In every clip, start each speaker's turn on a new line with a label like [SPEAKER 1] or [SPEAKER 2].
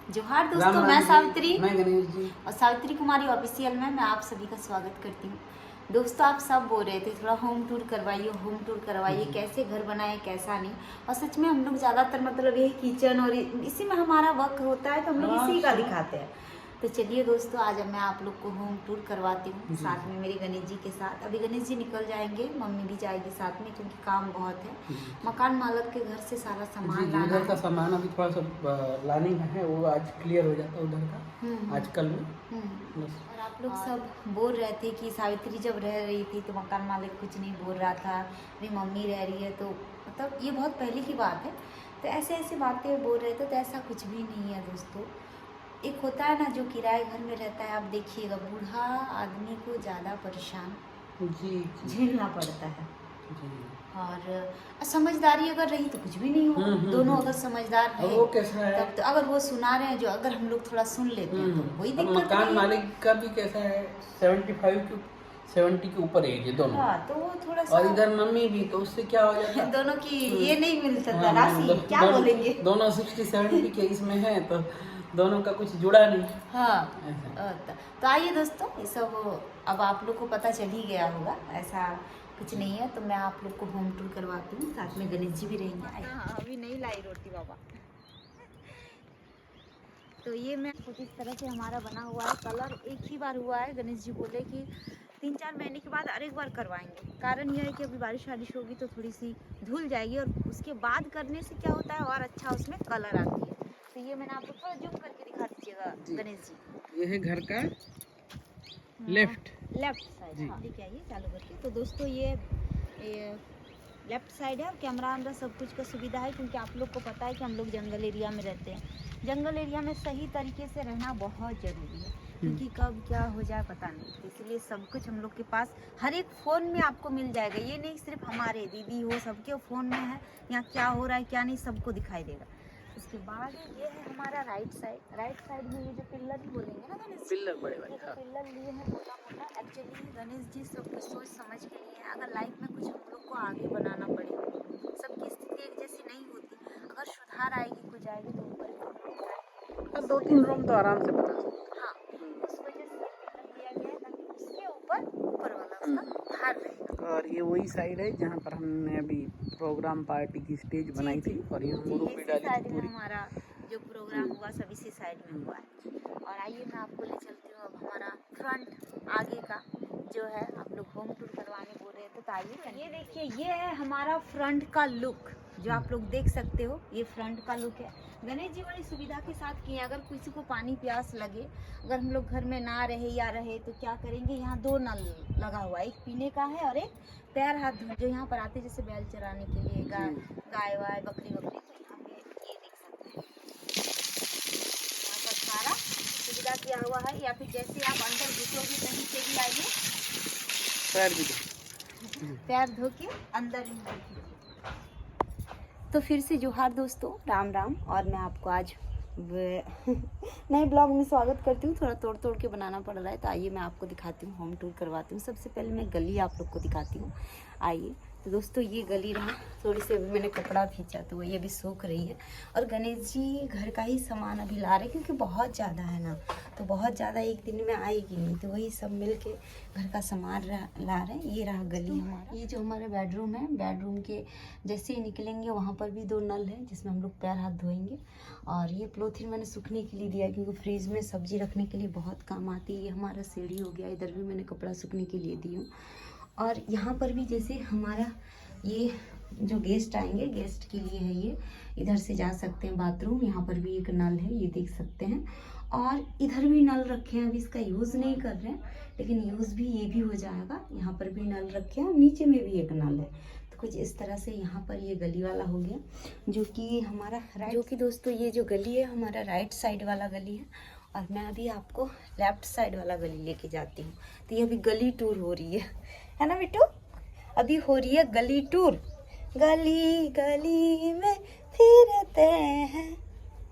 [SPEAKER 1] जोहार दोस्तों, मैं सावित्री,
[SPEAKER 2] मैं गणेश जी
[SPEAKER 1] और सावित्री कुमारी ऑफिशियल में मैं आप सभी का स्वागत करती हूँ। दोस्तों, आप सब बोल रहे थे थोड़ा होम टूर करवाइए, कैसे घर बनाए कैसा नहीं। और सच में हम लोग ज़्यादातर मतलब यही किचन और इसी में हमारा वक्त होता है, तो हम लोग इसी का दिखाते हैं। तो चलिए दोस्तों, आज मैं आप लोग को होम टूर करवाती हूँ साथ में मेरे गणेश जी के साथ। अभी गणेश जी निकल जाएंगे, मम्मी भी जाएगी साथ में क्योंकि काम बहुत है। मकान मालक के घर से सारा सामान लाना
[SPEAKER 2] उधर का
[SPEAKER 1] है।
[SPEAKER 2] सामान अभी थोड़ा सा लाने का है, वो आज क्लियर हो जाता है उधर का आजकल में बस।
[SPEAKER 1] और आप लोग सब बोल रहे थे कि सावित्री जब रह रही थी तो मकान मालिक कुछ नहीं बोल रहा था, अभी मम्मी रह रही है तो मतलब ये बहुत पहले की बात है। तो ऐसे ऐसे बातें बोल रहे थे, तो ऐसा कुछ भी नहीं है दोस्तों। एक होता है ना जो किराए घर में रहता है, आप देखिएगा बूढ़ा आदमी को ज़्यादा परेशान
[SPEAKER 2] जी
[SPEAKER 1] झेलना पड़ता है।
[SPEAKER 2] जी।
[SPEAKER 1] और समझदारी अगर रही तो कुछ भी नहीं होगा। दोनों अगर समझदार
[SPEAKER 2] अब
[SPEAKER 1] रहे
[SPEAKER 2] वो कैसा है,
[SPEAKER 1] तब तो, अगर वो सुना रहे हैं जो, अगर हम लोग थोड़ा सुन लेते हैं तो कोई
[SPEAKER 2] अब
[SPEAKER 1] दिक्कत
[SPEAKER 2] मकान
[SPEAKER 1] नहीं है।
[SPEAKER 2] मालिक का भी कैसा है, 70 के ऊपर एज है दोनों।
[SPEAKER 1] हाँ, तो वो थोड़ा सा
[SPEAKER 2] और इधर मम्मी भी, तो उससे क्या हो जाता है
[SPEAKER 1] दोनों की ये नहीं मिलता
[SPEAKER 2] हाँ,
[SPEAKER 1] राशि, क्या बोलेंगे।
[SPEAKER 2] दोनों 60-70 के इसमें है, तो दोनों का कुछ जुड़ा नहीं।
[SPEAKER 1] हाँ,
[SPEAKER 2] ऐसा।
[SPEAKER 1] तो आइए दोस्तों, ये सब अब आप लोग को पता चल ही गया होगा, ऐसा कुछ नहीं है। तो मैं आप लोग को होम टूर करवाती हूँ, साथ में गणेश जी भी रहेंगे। हाँ, अभी नहीं लाई रोटी बाबा। तो ये मैं कुछ इस तरह से हमारा बना हुआ है। कलर एक ही बार हुआ है, गणेश जी बोले कि 3-4 महीने के बाद एक बार करवाएंगे। कारण यह है कि अभी बारिश वारिश होगी तो थोड़ी सी धुल जाएगी, और उसके बाद करने से क्या होता है और अच्छा उसमें कलर आती है। तो ये मैंने आपको थोड़ा जूम करके दिखा दीजिएगा गणेश जी।
[SPEAKER 2] ये है घर का लेफ्ट
[SPEAKER 1] साइड। हाँ, लेके आइए चालू करके। तो दोस्तों ये लेफ्ट साइड है, और कैमरा वैमरा सब कुछ का सुविधा है, क्योंकि आप लोग को पता है कि हम लोग जंगल एरिया में रहते हैं। जंगल एरिया में सही तरीके से रहना बहुत ज़रूरी है, क्योंकि कब क्या हो जाए पता नहीं। तो इसलिए सब कुछ हम लोग के पास हर एक फ़ोन में आपको मिल जाएगा। ये नहीं सिर्फ हमारे दीदी हो, सबके फ़ोन में है, यहाँ क्या हो रहा है क्या नहीं सबको दिखाई देगा। उसके बाद ये है हमारा राइट साइड में ये जो पिल्लर भी बोलेंगे ना गणेश जी,
[SPEAKER 2] पिल्लर बड़े बड़े,
[SPEAKER 1] ये जो पिल्लर लिए हैं मोटा मोटा, एक्चुअली गणेश जी सब कुछ सोच समझ के लिए हैं। अगर लाइफ में कुछ हम लोग को आगे बनाना पड़े, सबकी स्थिति एक जैसी नहीं होती, अगर सुधार आएगी कुछ आएगी तो ऊपर
[SPEAKER 2] हाँ, 2-3 रूम तो आराम से बना सकते।
[SPEAKER 1] हाँ, उस वजह से दिया गया है ताकि उसके ऊपर वाला उसका भार रहेगा।
[SPEAKER 2] और ये वही साइड है जहाँ पर हमने अभी प्रोग्राम पार्टी की स्टेज बनाई थी, और यहाँ मुर्गी डाली थी
[SPEAKER 1] साइड में
[SPEAKER 2] पूरी।
[SPEAKER 1] हमारा जो प्रोग्राम हुआ सब इसी साइड में हुआ है। और आइए मैं आपको ले चलती हूँ अब हमारा फ्रंट आगे का जो है। आप लोग होम टूर करवाने बोल रहे थे, तो आइए ये देखिए, ये है हमारा फ्रंट का लुक जो आप लोग देख सकते हो। ये फ्रंट का लुक है। गणेश जी बड़ी सुविधा के साथ किए। अगर किसी को पानी प्यास लगे, अगर हम लोग घर में ना रहे या रहे तो क्या करेंगे, यहाँ 2 नल लगा हुआ है, एक पीने का है और एक पैर हाथ धोने जो यहाँ पर आते जैसे बैल चराने के लिए, गाय वाय बकरी, तो यहाँ पे ये देख सकते हैं, यहाँ पर सारा सुविधा किया हुआ है। या फिर जैसे आप अंदर घुसोगे कहीं से भी आइए, पैर धो के अंदर ही देखिए। तो फिर से जोहार दोस्तों, राम राम। और मैं आपको आज नए ब्लॉग में स्वागत करती हूँ। थोड़ा तोड़ के बनाना पड़ रहा है, तो आइए मैं आपको दिखाती हूँ, होम टूर करवाती हूँ। सबसे पहले मैं गली आप लोग को दिखाती हूँ, आइए। तो दोस्तों ये गली रहा, थोड़ी सी अभी मैंने कपड़ा खींचा तो ये अभी सूख रही है। और गणेश जी घर का ही सामान अभी ला रहे, क्योंकि बहुत ज़्यादा है ना, तो बहुत ज़्यादा एक दिन में आएगी नहीं, तो वही सब मिल के घर का सामान ला रहे हैं। ये रहा गली हमारा। ये जो हमारा बेडरूम है, बेडरूम के जैसे ही निकलेंगे वहाँ पर भी 2 नल है जिसमें हम लोग पैर हाथ धोएंगे। और ये पॉलीथीन मैंने सूखने के लिए दिया, क्योंकि फ्रिज में सब्जी रखने के लिए बहुत काम आती है। ये हमारा सीढ़ी हो गया, इधर भी मैंने कपड़ा सूखने के लिए दी हूँ। और यहाँ पर भी जैसे हमारा ये जो गेस्ट आएंगे, गेस्ट के लिए है ये, इधर से जा सकते हैं बाथरूम। यहाँ पर भी एक नल है, ये देख सकते हैं। और इधर भी नल रखे हैं, अभी इसका यूज़ नहीं कर रहे हैं, लेकिन यूज़ भी ये भी हो जाएगा। यहाँ पर भी नल रखे हैं, नीचे में भी एक नल है। तो कुछ इस तरह से यहाँ पर ये गली वाला हो गया, जो कि हमारा जो कि दोस्तों ये जो गली है हमारा राइट साइड वाला गली है। और मैं अभी आपको लेफ्ट साइड वाला गली लेके जाती हूँ। तो ये अभी गली टूर हो रही है ना बिट्टू? अभी हो रही है गली टूर। गली गली में फिरते हैं,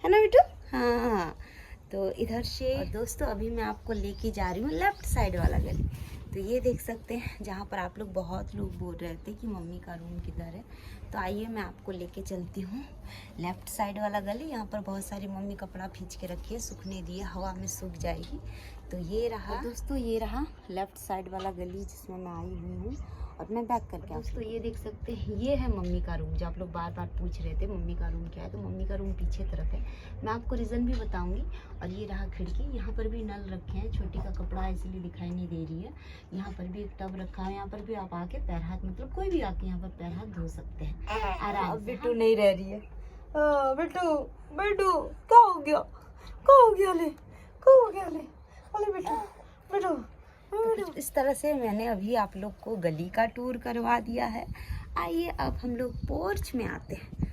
[SPEAKER 1] है ना बिट्टू? हाँ, तो इधर से। और दोस्तों अभी मैं आपको लेके जा रही हूँ लेफ्ट साइड वाला गली। तो ये देख सकते हैं, जहाँ पर आप लोग बहुत लोग बोल रहे थे कि मम्मी का रूम किधर है, तो आइए मैं आपको लेके चलती हूँ लेफ़्ट साइड वाला गली। यहाँ पर बहुत सारी मम्मी कपड़ा खींच के रखी है, सूखने दिए, हवा में सूख जाएगी। तो ये रहा दोस्तों, ये रहा लेफ़्ट साइड वाला गली जिसमें मैं आई हुई हूँ। और मैं बैक करके दोस्तों ये देख सकते हैं, ये है मम्मी का रूम। जो आप लोग बार बार पूछ रहे थे मम्मी का रूम क्या है, तो मम्मी का रूम पीछे तरफ है, मैं आपको रीज़न भी बताऊंगी। और ये रहा खिड़की, यहाँ पर भी नल रखे हैं, छोटी का कपड़ा है इसलिए दिखाई नहीं दे रही है। यहाँ पर भी एक टब रखा है, यहाँ पर भी आप आके पैर हाथ, मतलब कोई भी आके यहाँ पर पैर हाथ धो सकते हैं आराम से। बिट्टू नहीं रह रही है, बिट्टू बिट्टू क्या हो गया, क्या हो गया ले, क्या हो गया ले, अरे बिट्टू बिट्टू। तो इस तरह से मैंने अभी आप लोग को गली का टूर करवा दिया है। आइए अब हम लोग पोर्च में आते हैं।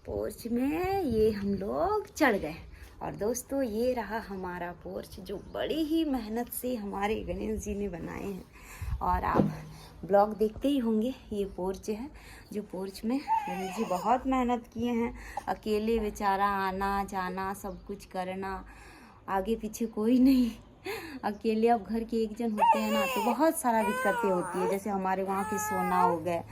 [SPEAKER 1] पोर्च में ये हम लोग चढ़ गए। और दोस्तों ये रहा हमारा पोर्च, जो बड़ी ही मेहनत से हमारे गणेश जी ने बनाए हैं। और आप ब्लॉग देखते ही होंगे, ये पोर्च है, जो पोर्च में गणेश जी बहुत मेहनत किए हैं। अकेले बेचारा आना जाना सब कुछ करना, आगे पीछे कोई नहीं, अकेले। अब घर के एक जन होते हैं ना, तो बहुत सारा दिक्कतें होती है। जैसे हमारे वहाँ के सोना हो गए,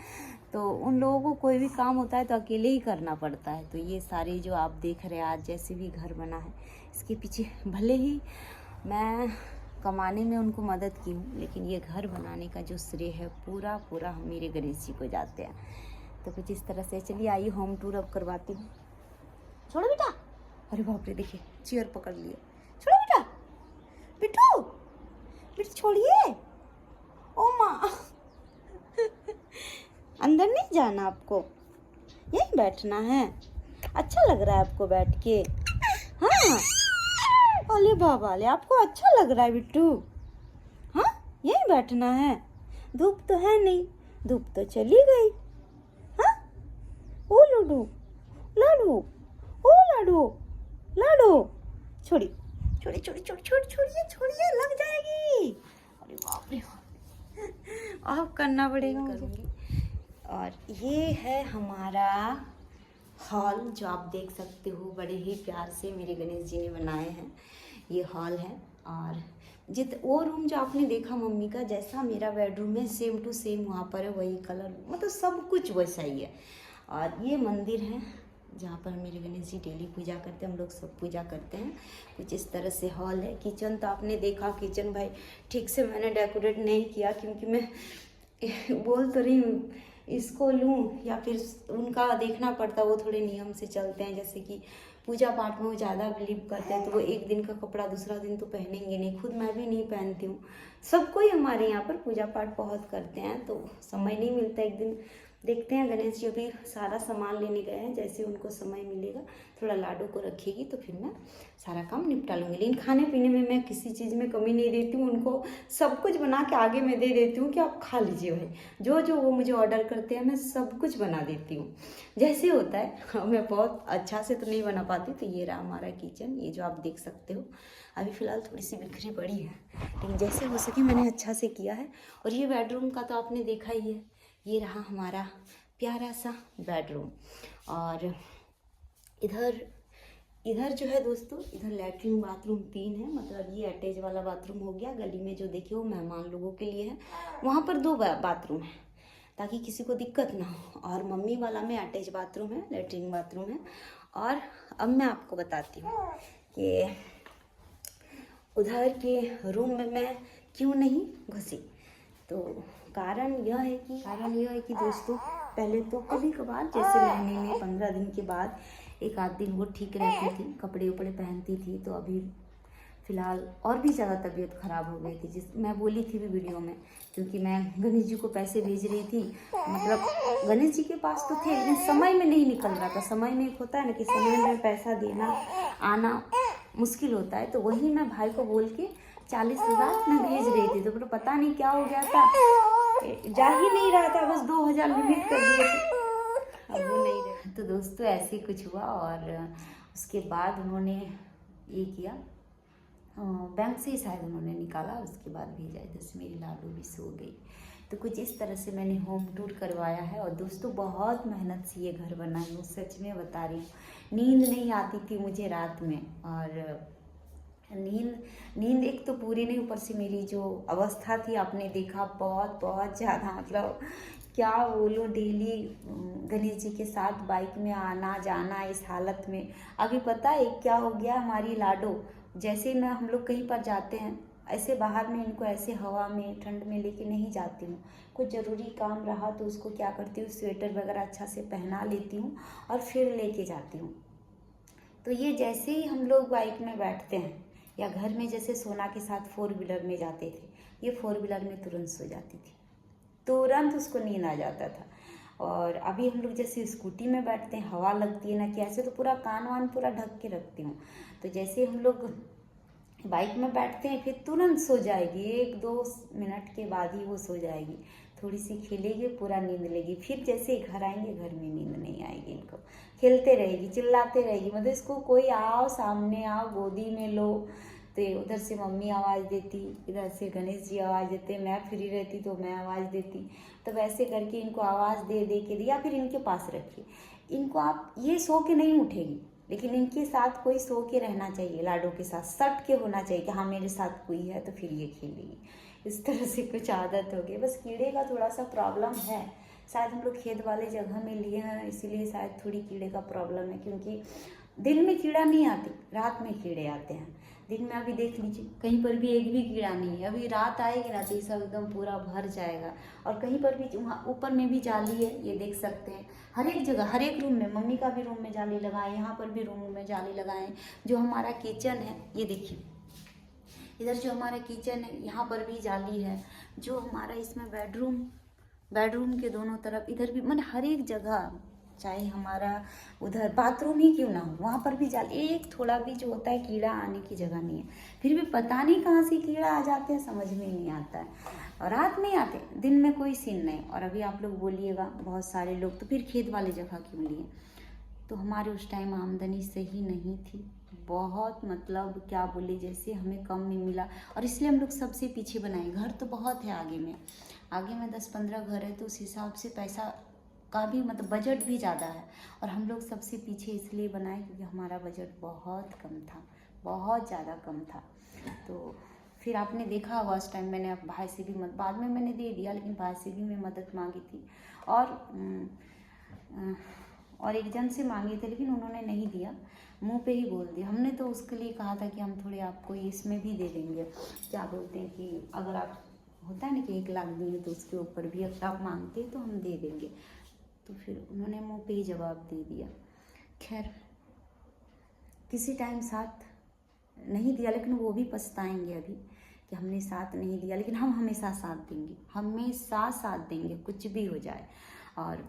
[SPEAKER 1] तो उन लोगों को कोई भी काम होता है तो अकेले ही करना पड़ता है। तो ये सारे जो आप देख रहे हैं आज जैसे भी घर बना है, इसके पीछे भले ही मैं कमाने में उनको मदद की हूँ, लेकिन ये घर बनाने का जो श्रेय है पूरा पूरा मेरे गणेश जी को जाते हैं। तो कुछ इस तरह से चलिए आइए होम टूर अब करवाती हूँ। छोड़ो बेटा, अरे बाप रे देखिए चेयर पकड़ लिए, छोड़ो बेटा, बिट्टू बिट्टू छोड़िए, ओ माँ अंदर नहीं जाना आपको, यहीं बैठना है। अच्छा लग रहा है आपको बैठ के? हाँ, अरे बाबा ले, आपको अच्छा लग रहा है बिट्टू? हाँ, यहीं बैठना है। धूप तो है नहीं, धूप तो चली गई। हाँ, ओ लड्डू लाडू, ओ लाडू लाडू, छोड़ी छोड़ी छोड़ी छोड़ी छोड़ी छोड़िए छोड़िए, लग जाएगी। अरे बाप रे, आप करना पड़ेगा मुझे। और ये है हमारा हॉल, जो आप देख सकते हो, बड़े ही प्यार से मेरे गणेश जी ने बनाए हैं। ये हॉल है। और वो रूम जो आपने देखा मम्मी का, जैसा मेरा बेडरूम है सेम टू सेम वहाँ पर है, वही कलर, मतलब सब कुछ वैसा ही है। और ये मंदिर है जहाँ पर मेरे गणेश जी डेली पूजा करते हैं, हम लोग सब पूजा करते हैं। कुछ इस तरह से हॉल है। किचन तो आपने देखा, किचन भाई ठीक से मैंने डेकोरेट नहीं किया, क्योंकि मैं बोल तो रही हूँ इसको लूँ या फिर उनका देखना पड़ता, वो थोड़े नियम से चलते हैं। जैसे कि पूजा पाठ में वो ज़्यादा बिलीव करते हैं, तो वो एक दिन का कपड़ा दूसरा दिन तो पहनेंगे नहीं। खुद मैं भी नहीं पहनती हूँ, सबको ही हमारे यहाँ पर पूजा पाठ बहुत करते हैं, तो समय नहीं मिलता। एक दिन देखते हैं, गणेश जी अभी सारा सामान लेने गए हैं, जैसे उनको समय मिलेगा थोड़ा लाडू को रखेगी तो फिर मैं सारा काम निपटा लूँगी। लेकिन खाने पीने में मैं किसी चीज़ में कमी नहीं देती हूँ, उनको सब कुछ बना के आगे मैं दे देती हूँ कि आप खा लीजिए भाई। जो जो वो मुझे ऑर्डर करते हैं मैं सब कुछ बना देती हूँ, जैसे होता है। मैं बहुत अच्छा से तो नहीं बना पाती। तो ये रहा हमारा किचन, ये जो आप देख सकते हो। अभी फ़िलहाल थोड़ी सी बिखरी पड़ी है, लेकिन जैसे हो सके मैंने अच्छा से किया है। और ये बेडरूम का तो आपने देखा ही है। ये रहा हमारा प्यारा सा बेडरूम। और इधर जो है दोस्तों, इधर लैट्रिन बाथरूम 3 है, मतलब ये अटैच वाला बाथरूम हो गया। गली में जो देखिए वो मेहमान लोगों के लिए है, वहाँ पर 2 बाथरूम है ताकि किसी को दिक्कत ना हो। और मम्मी वाला में अटैच बाथरूम है, लैट्रिन बाथरूम है। और अब मैं आपको बताती हूँ कि उधर के रूम में मैं क्यों नहीं घुसी। तो कारण यह है कि दोस्तों, पहले तो कभी कभार जैसे महीने में 15 दिन के बाद एक आध दिन वो ठीक रहती थी, कपड़े उपड़े पहनती थी। तो अभी फ़िलहाल और भी ज़्यादा तबीयत ख़राब हो गई थी, जिस मैं बोली थी भी वीडियो में, क्योंकि मैं गणेश जी को पैसे भेज रही थी। मतलब गणेश जी के पास तो थे, लेकिन समय में नहीं निकल रहा था। समय में एक होता है ना कि समय में पैसा देना आना मुश्किल होता है। तो वही मैं भाई को बोल के 40,000 मैं भेज रही थी, तो पता नहीं क्या हो गया था, जा ही नहीं रहा था, बस 2,000 लिमिट कर दिए थे, अब वो नहीं रहे। तो दोस्तों ऐसे कुछ हुआ। और उसके बाद उन्होंने ये किया, बैंक से ही शायद उन्होंने निकाला, उसके बाद भेजा। तो मेरी लाडू भी सो गई। तो कुछ इस तरह से मैंने होम टूर करवाया है। और दोस्तों बहुत मेहनत से ये घर बना है, वो सच में बता रही हूँ। नींद नहीं आती थी मुझे रात में, और नींद एक तो पूरी नहीं, ऊपर से मेरी जो अवस्था थी आपने देखा, बहुत बहुत ज़्यादा, मतलब क्या बोलूँ, डेली गणेश जी के साथ बाइक में आना जाना इस हालत में। अभी पता है क्या हो गया, हमारी लाडो जैसे मैं हम लोग कहीं पर जाते हैं ऐसे बाहर में इनको ऐसे हवा में ठंड में लेके नहीं जाती हूँ। कुछ ज़रूरी काम रहा तो उसको क्या करती हूँ, स्वेटर वगैरह अच्छा से पहना लेती हूँ और फिर लेके जाती हूँ। तो ये जैसे ही हम लोग बाइक में बैठते हैं या घर में जैसे सोना के साथ 4 व्हीलर में जाते थे, ये 4 व्हीलर में तुरंत सो जाती थी, तुरंत उसको नींद आ जाता था। और अभी हम लोग जैसे स्कूटी में बैठते हैं, हवा लगती है ना कि ऐसे, तो पूरा कान वान पूरा ढक के रखती हूँ। तो जैसे हम लोग बाइक में बैठते हैं फिर तुरंत सो जाएगी, 1-2 मिनट के बाद ही वो सो जाएगी, थोड़ी सी खेलेगी, पूरा नींद लेगी। फिर जैसे ही घर आएंगे घर में नींद नहीं आएगी इनको, खेलते रहेगी, चिल्लाते रहेगी, मतलब इसको कोई आओ सामने आओ गोदी में लो तो उधर से मम्मी आवाज़ देती, इधर से गणेश जी आवाज़ देते, मैं फ्री रहती तो मैं आवाज़ देती। तो वैसे करके इनको आवाज़ दे दे के या फिर इनके पास रखिए इनको। आप ये सो के नहीं उठेगी, लेकिन इनके साथ कोई सो के रहना चाहिए, लाडो के साथ सट के होना चाहिए कि हाँ मेरे साथ कोई है तो फिर ये खेलेगी। इस तरह से कुछ आदत हो गई। बस कीड़े का थोड़ा सा प्रॉब्लम है, शायद हम लोग खेत वाले जगह में लिए हैं इसीलिए शायद थोड़ी कीड़े का प्रॉब्लम है, क्योंकि दिन में कीड़ा नहीं आती, रात में कीड़े आते हैं। दिन में अभी देख लीजिए कहीं पर भी एक भी कीड़ा नहीं है, अभी रात आएगी ना तो ये सब एकदम पूरा भर जाएगा। और कहीं पर भी वहाँ ऊपर में भी जाली है, ये देख सकते हैं, हर एक जगह हर एक रूम में, मम्मी का भी रूम में जाली लगाएं, यहाँ पर भी रूम में जाली लगाएं। जो हमारा किचन है ये देखिए, इधर जो हमारा किचन है यहाँ पर भी जाली है। जो हमारा इसमें बेडरूम के दोनों तरफ इधर भी, मतलब हर एक जगह, चाहे हमारा उधर बाथरूम ही क्यों ना हो वहाँ पर भी जाली, एक थोड़ा भी जो होता है कीड़ा आने की जगह नहीं है। फिर भी पता नहीं कहाँ से कीड़ा आ जाते हैं, समझ में ही नहीं आता है। और रात में आते, दिन में कोई सीन नहीं। और अभी आप लोग बोलिएगा बहुत सारे लोग तो फिर खेत वाली जगह क्यों लिए, तो हमारे उस टाइम आमदनी सही नहीं थी, बहुत, मतलब क्या बोले, जैसे हमें कम में मिला और इसलिए हम लोग सबसे पीछे बनाए। घर तो बहुत है आगे में 10-15 घर है, तो उस हिसाब से पैसा का भी, मतलब बजट भी ज़्यादा है। और हम लोग सबसे पीछे इसलिए बनाए क्योंकि हमारा बजट बहुत कम था, बहुत ज़्यादा कम था। तो फिर आपने देखा होगा उस टाइम मैंने भाई से भी बाद में मैंने दे दिया, लेकिन भाई से भी मैं मदद मांगी थी और एक जन से मांगे थे, लेकिन उन्होंने नहीं दिया, मुंह पे ही बोल दिया। हमने तो उसके लिए कहा था कि हम थोड़े आपको इसमें भी दे देंगे, क्या बोलते हैं कि अगर आप, होता है ना कि 1 लाख देंगे तो उसके ऊपर भी अगर आप मांगते तो हम दे देंगे। तो फिर उन्होंने मुंह पे ही जवाब दे दिया। खैर किसी टाइम साथ नहीं दिया, लेकिन वो भी पछताएंगे अभी कि हमने साथ नहीं दिया, लेकिन हम हमेशा साथ देंगे, हमेशा साथ देंगे कुछ भी हो जाए। और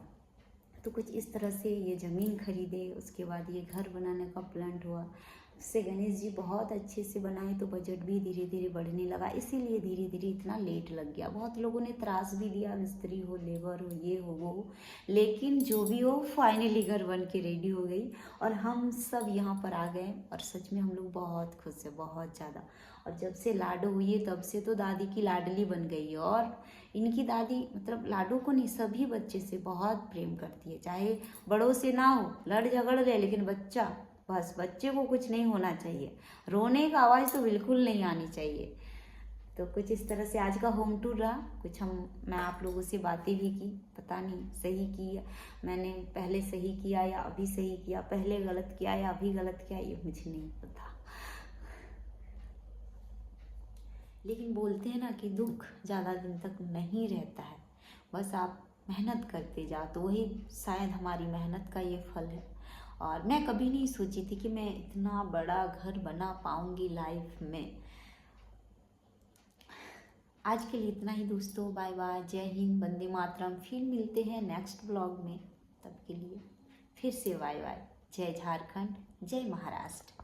[SPEAKER 1] तो कुछ इस तरह से ये ज़मीन खरीदे, उसके बाद ये घर बनाने का प्लान हुआ। उससे गणेश जी बहुत अच्छे से बनाए तो बजट भी धीरे धीरे बढ़ने लगा, इसीलिए धीरे धीरे इतना लेट लग गया। बहुत लोगों ने त्रास भी दिया, मिस्त्री हो, लेबर हो, ये हो वो हो, लेकिन जो भी हो फाइनली घर बन के रेडी हो गई और हम सब यहाँ पर आ गए। और सच में हम लोग बहुत खुश हैं, बहुत ज़्यादा। और जब से लाडो हुई है तब से तो दादी की लाडली बन गई है। और इनकी दादी, मतलब लाडो को नहीं, सभी बच्चे से बहुत प्रेम करती है, चाहे बड़ों से ना हो, लड़ झगड़ ले, लेकिन बच्चा, बस बच्चे को कुछ नहीं होना चाहिए, रोने का आवाज़ तो बिल्कुल नहीं आनी चाहिए। तो कुछ इस तरह से आज का होम टूर रहा। कुछ मैं आप लोगों से बातें भी की, पता नहीं सही की मैंने, पहले सही किया या अभी सही किया, पहले गलत किया या अभी गलत किया, ये मुझे नहीं पता। लेकिन बोलते हैं ना कि दुख ज़्यादा दिन तक नहीं रहता है, बस आप मेहनत करते जाओ तो वही शायद हमारी मेहनत का ये फल है। और मैं कभी नहीं सोची थी कि मैं इतना बड़ा घर बना पाऊंगी लाइफ में। आज के लिए इतना ही दोस्तों, बाय बाय, जय हिंद, वंदे मातरम। फिर मिलते हैं नेक्स्ट ब्लॉग में, तब के लिए फिर से बाय बाय, जय झारखंड, जय महाराष्ट्र।